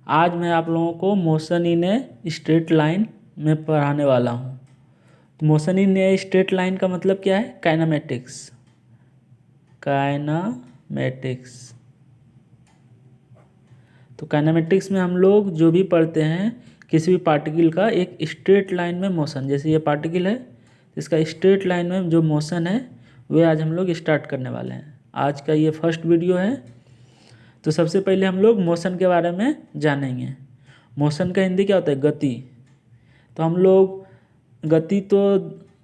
आज मैं आप लोगों को motion in a straight line में पढ़ाने वाला हूँ। तो motion in a straight line का मतलब क्या है? काइनेमेटिक्स। काइनेमेटिक्स तो काइनेमेटिक्स में हम लोग जो भी पढ़ते हैं किसी भी पार्टिकल का एक स्ट्रेट लाइन में मोशन, जैसे ये पार्टिकल है इसका स्ट्रेट लाइन में जो मोशन है वह आज हम लोग स्टार्ट करने वाले हैं। आज का ये फर्स्ट वीडियो है। तो सबसे पहले हम लोग मोशन के बारे में जानेंगे। मोशन का हिंदी क्या होता है? गति। तो हम लोग गति तो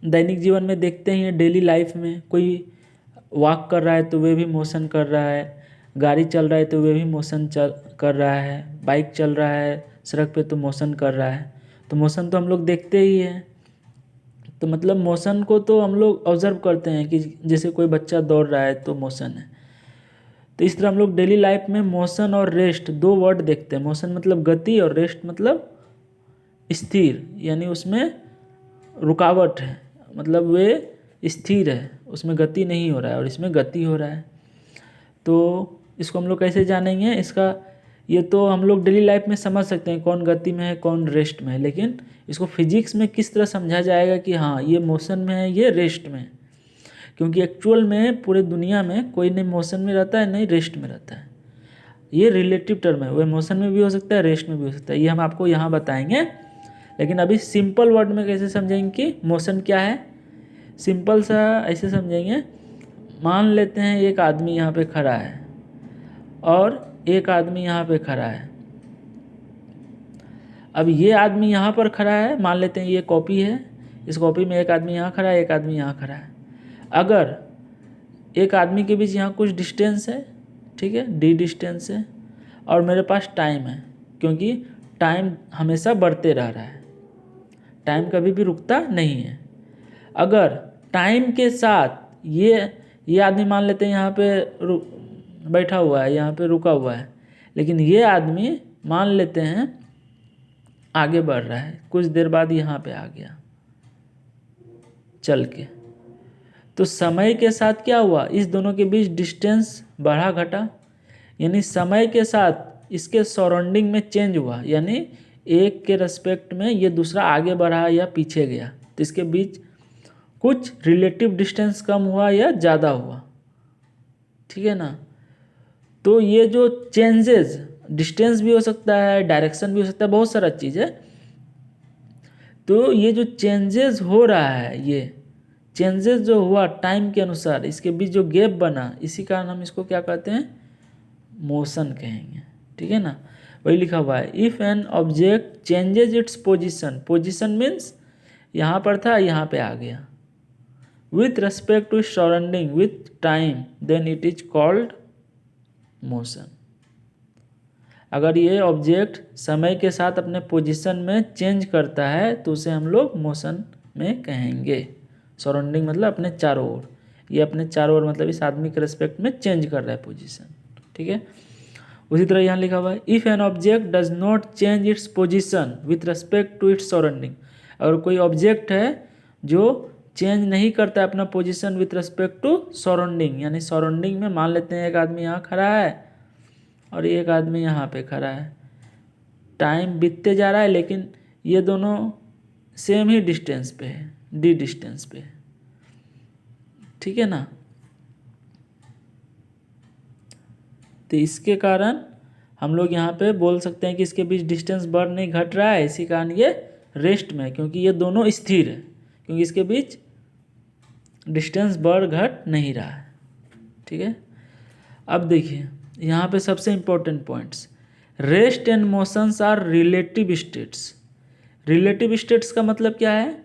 दैनिक जीवन में देखते ही हैं, डेली लाइफ में। कोई वॉक कर रहा है तो वे भी मोशन कर रहा है, गाड़ी चल रहा है तो वे भी मोशन कर रहा है, बाइक चल रहा है सड़क पे तो मोशन कर रहा है। तो मोशन तो हम लोग देखते ही हैं। तो मतलब मोशन को तो हम लोग ऑब्जर्व करते हैं कि जैसे कोई बच्चा दौड़ रहा है तो मोशन है। तो इस तरह हम लोग डेली लाइफ में मोशन और रेस्ट दो वर्ड देखते हैं। मोशन मतलब गति और रेस्ट मतलब स्थिर, यानी उसमें रुकावट है, मतलब वे स्थिर है, उसमें गति नहीं हो रहा है और इसमें गति हो रहा है। तो इसको हम लोग कैसे जानेंगे? इसका ये तो हम लोग डेली लाइफ में समझ सकते हैं कौन गति में है कौन रेस्ट में है, लेकिन इसको फिजिक्स में किस तरह समझा जाएगा कि हाँ ये मोशन में है ये रेस्ट में है। क्योंकि एक्चुअल में पूरे दुनिया में कोई नहीं मोशन में रहता है नहीं रेस्ट में रहता है। ये रिलेटिव टर्म है, वह मोशन में भी हो सकता है रेस्ट में भी हो सकता है। ये हम आपको यहाँ बताएंगे। लेकिन अभी सिंपल वर्ड में कैसे समझेंगे कि मोशन क्या है? सिंपल सा ऐसे समझेंगे। मान लेते हैं एक आदमी यहाँ पे खड़ा है और एक आदमी यहाँ पे खड़ा है। अब ये आदमी यहाँ पर खड़ा है, मान लेते हैं ये कॉपी है, इस कॉपी में एक आदमी यहाँ खड़ा है एक आदमी यहाँ खड़ा है। अगर एक आदमी के बीच यहाँ कुछ डिस्टेंस है, ठीक है, डी डिस्टेंस है, और मेरे पास टाइम है, क्योंकि टाइम हमेशा बढ़ते रह रहा है, टाइम कभी भी रुकता नहीं है। अगर टाइम के साथ ये आदमी मान लेते हैं यहाँ पे बैठा हुआ है, यहाँ पे रुका हुआ है, लेकिन ये आदमी मान लेते हैं आगे बढ़ रहा है, कुछ देर बाद यहाँ पे आ गया चल के। तो समय के साथ क्या हुआ? इस दोनों के बीच डिस्टेंस बढ़ा घटा, यानी समय के साथ इसके सराउंडिंग में चेंज हुआ, यानी एक के रेस्पेक्ट में ये दूसरा आगे बढ़ा या पीछे गया। तो इसके बीच कुछ रिलेटिव डिस्टेंस कम हुआ या ज़्यादा हुआ, ठीक है ना। तो ये जो चेंजेस, डिस्टेंस भी हो सकता है, डायरेक्शन भी हो सकता है, बहुत सारा चीज़ है। तो ये जो चेंजेस हो रहा है, ये चेंजेस जो हुआ टाइम के अनुसार, इसके बीच जो गैप बना, इसी कारण हम इसको क्या कहते हैं? मोशन कहेंगे, ठीक है ना। वही लिखा हुआ है, if an object changes its position, position means यहाँ पर था यहाँ पे आ गया, with respect to surrounding with time, then it is called motion। अगर ये ऑब्जेक्ट समय के साथ अपने पोजीशन में चेंज करता है तो उसे हम लोग मोशन में कहेंगे। सराउंडिंग मतलब अपने चारों ओर, ये अपने चारों ओर मतलब इस आदमी के रेस्पेक्ट में चेंज कर रहा है पोजीशन, ठीक है। उसी तरह यहाँ लिखा हुआ है, if an object does not change its position with respect to its surrounding. अगर कोई ऑब्जेक्ट है जो चेंज नहीं करता है अपना position with respect to surrounding, यानी सराउंडिंग में मान लेते हैं एक आदमी यहाँ खड़ा है और एक आदमी यहाँ पे खड़ा है, टाइम बीतते जा रहा है लेकिन ये दोनों सेम ही डिस्टेंस पे है, डी डिस्टेंस पे, ठीक है ना। तो इसके कारण हम लोग यहाँ पे बोल सकते हैं कि इसके बीच डिस्टेंस बढ़ नहीं घट रहा है, इसी कारण ये रेस्ट में है, क्योंकि ये दोनों स्थिर है, क्योंकि इसके बीच डिस्टेंस बढ़ घट नहीं रहा है, ठीक है। अब देखिए यहाँ पे सबसे important points, rest and motions are relative states. Relative states का मतलब क्या है?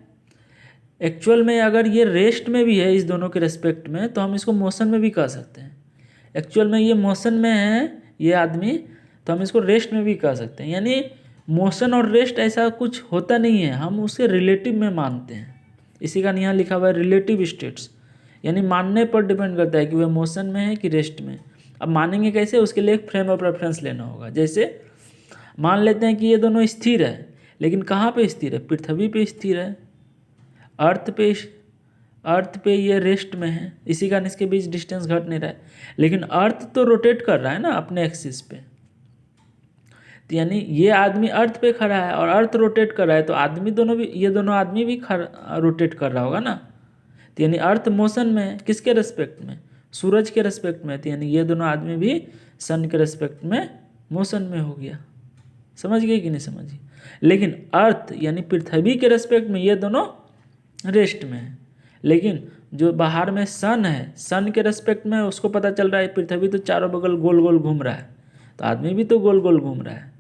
एक्चुअल में अगर ये रेस्ट में भी है इस दोनों के रेस्पेक्ट में तो हम इसको मोशन में भी कह सकते हैं। एक्चुअल में ये मोशन में है ये आदमी तो हम इसको रेस्ट में भी कह सकते हैं। यानी मोशन और रेस्ट ऐसा कुछ होता नहीं है, हम उसे रिलेटिव में मानते हैं। इसी का यहाँ लिखा हुआ है रिलेटिव स्टेट्स, यानी मानने पर डिपेंड करता है कि वह मोशन में है कि रेस्ट में। अब मानेंगे कैसे? उसके लिए एक फ्रेम ऑफ रेफरेंस लेना होगा। जैसे मान लेते हैं कि ये दोनों स्थिर है, लेकिन कहाँ पे स्थिर है? पृथ्वी पे स्थिर है, अर्थ पे ये रेस्ट में है, इसी कारण इसके बीच डिस्टेंस घट नहीं रहा है। लेकिन अर्थ तो रोटेट कर रहा है ना अपने एक्सिस पे, तो यानी ये आदमी अर्थ पे खड़ा है और अर्थ रोटेट कर रहा है, तो आदमी दोनों भी, ये दोनों आदमी भी रोटेट कर रहा होगा ना। तो यानी अर्थ मोशन में है, किसके रेस्पेक्ट में, सूरज के रेस्पेक्ट में। तो यानी ये दोनों आदमी भी सन के रेस्पेक्ट में मोशन में हो गया। समझ गए कि नहीं समझिए। लेकिन अर्थ यानी पृथ्वी के रेस्पेक्ट में ये दोनों रेस्ट में है। लेकिन जो बाहर में सन है, सन के रेस्पेक्ट में उसको पता चल रहा है पृथ्वी तो चारों बगल गोल गोल घूम रहा है, तो आदमी भी तो गोल गोल घूम रहा है।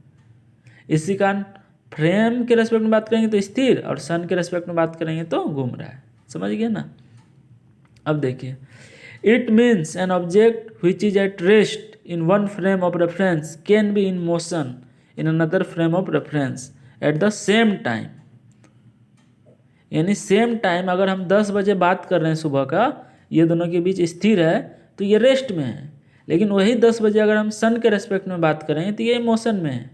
इसी कारण फ्रेम के रेस्पेक्ट में बात करेंगे तो स्थिर, और सन के रेस्पेक्ट में बात करेंगे तो घूम रहा है। समझ गए ना। अब देखिए, it means an object which is at rest in one frame of reference can be in motion in another frame of reference at the same time. यानी सेम टाइम अगर हम 10 बजे बात कर रहे हैं सुबह का, ये दोनों के बीच स्थिर है तो ये रेस्ट में है। लेकिन वही 10 बजे अगर हम सन के रेस्पेक्ट में बात करें तो ये मोशन में है,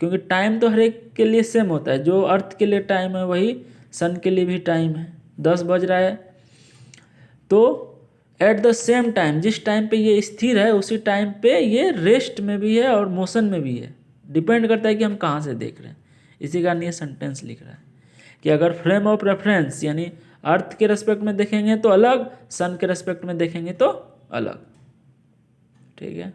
क्योंकि टाइम तो हर एक के लिए सेम होता है। जो अर्थ के लिए टाइम है वही सन के लिए भी टाइम है। 10 बज रहा है तो एट द सेम टाइम, जिस टाइम पे ये स्थिर है उसी टाइम पे ये रेस्ट में भी है और मोशन में भी है। डिपेंड करता है कि हम कहाँ से देख रहे हैं। इसी कारण ये सेंटेंस लिख रहा है कि अगर फ्रेम ऑफ रेफरेंस यानी अर्थ के रेस्पेक्ट में देखेंगे तो अलग, सन के रेस्पेक्ट में देखेंगे तो अलग। ठीक है।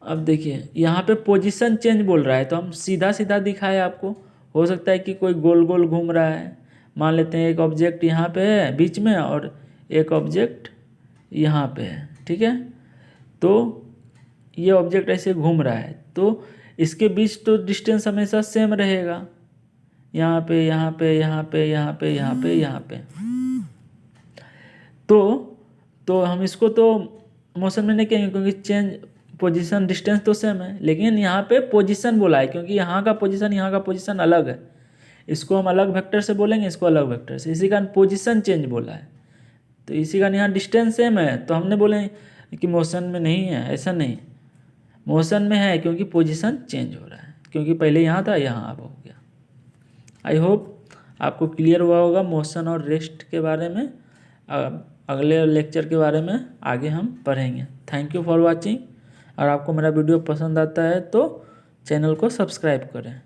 अब देखिए यहाँ पे पोजीशन चेंज बोल रहा है, तो हम सीधा सीधा दिखाए आपको। हो सकता है कि कोई गोल गोल घूम रहा है। मान लेते हैं एक ऑब्जेक्ट यहाँ पे है बीच में और एक ऑब्जेक्ट यहाँ पे है। ठीक है, तो ये ऑब्जेक्ट ऐसे घूम रहा है, तो इसके बीच तो डिस्टेंस हमेशा सेम रहेगा। यहाँ पे, यहाँ पे, यहाँ पे, यहाँ पे, यहाँ पे, यहाँ पे। तो हम इसको तो मोशन में नहीं कहेंगे, क्योंकि चेंज पोजीशन डिस्टेंस तो सेम है। लेकिन यहाँ पे पोजीशन बोला है, क्योंकि यहाँ का पोजीशन यहाँ का पोजीशन अलग है। इसको हम अलग वेक्टर से बोलेंगे, इसको अलग वेक्टर से। इसी कारण पोजीशन चेंज बोला है। तो इसी कारण यहाँ डिस्टेंस सेम है, तो हमने बोले कि मोशन में नहीं है, ऐसा नहीं। मोशन में है क्योंकि पोजीशन चेंज हो रहा है, क्योंकि पहले यहाँ था, यहाँ अब हो गया। आई होप आपको क्लियर हुआ होगा मोशन और रेस्ट के बारे में। अगले लेक्चर के बारे में आगे हम पढ़ेंगे। Thank you for watching. और आपको मेरा वीडियो पसंद आता है तो चैनल को सब्सक्राइब करें।